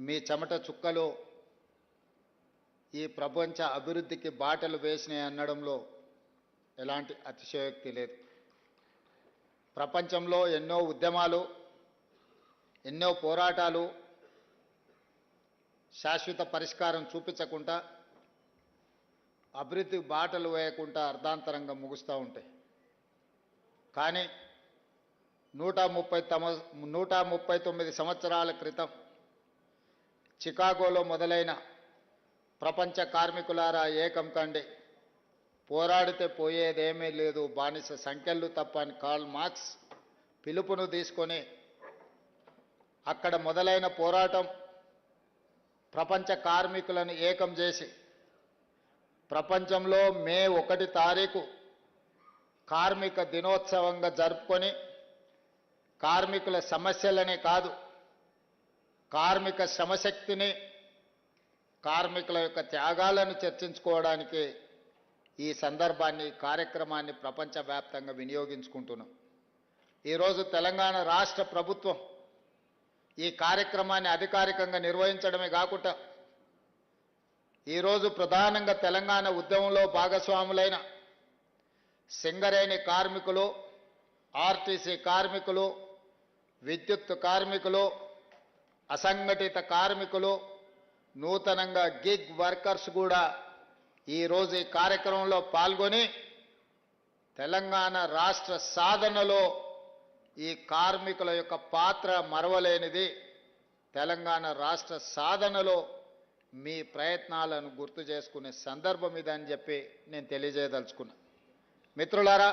మీ చెమట చుక్కలు ఈ ప్రపంచ అభివృద్ధికి బాటలు వేసినాయి అనడంలో ఎలాంటి అతిశయోక్తి లేదు. ప్రపంచంలో ఎన్నో ఉద్యమాలు, ఎన్నో పోరాటాలు శాశ్వత పరిష్కారం చూపించకుండా, అభివృద్ధి బాటలు వేయకుండా అర్ధాంతరంగా ముగుస్తూ ఉంటాయి. కానీ 139 సంవత్సరాల క్రితం చికాగోలో మొదలైన ప్రపంచ కార్మికులారా ఏకం కండి, పోరాడితే పోయేదేమీ లేదు, బానిస సంఖ్యలు తప్ప అని కార్ల్ మార్క్స్ పిలుపును తీసుకొని అక్కడ మొదలైన పోరాటం ప్రపంచ కార్మికులను ఏకం చేసి ప్రపంచంలో మే 1 తారీఖు కార్మిక దినోత్సవంగా జరుపుకొని కార్మికుల సమస్యలనే కాదు, కార్మిక శ్రమశక్తిని, కార్మికుల యొక్క త్యాగాలను చర్చించుకోవడానికి ఈ సందర్భాన్ని, కార్యక్రమాన్ని ప్రపంచవ్యాప్తంగా వినియోగించుకుంటున్నాం. ఈరోజు తెలంగాణ రాష్ట్ర ప్రభుత్వం ఈ కార్యక్రమాన్ని అధికారికంగా నిర్వహించడమే కాకుండా ఈరోజు ప్రధానంగా తెలంగాణ ఉద్యమంలో భాగస్వాములైన సింగరేణి కార్మికులు, ఆర్టీసీ కార్మికులు, విద్యుత్ కార్మికులు, అసంఘటిత కార్మికులు, నూతనంగా గిగ్ వర్కర్స్ కూడా ఈరోజు ఈ కార్యక్రమంలో పాల్గొని తెలంగాణ రాష్ట్ర సాధనలో ఈ కార్మికుల యొక్క పాత్ర మరవలేనిది. తెలంగాణ రాష్ట్ర సాధనలో మీ ప్రయత్నాలను గుర్తు చేసుకునే సందర్భం ఇదని చెప్పి నేను తెలియజేయదలుచుకున్నా. మిత్రులారా,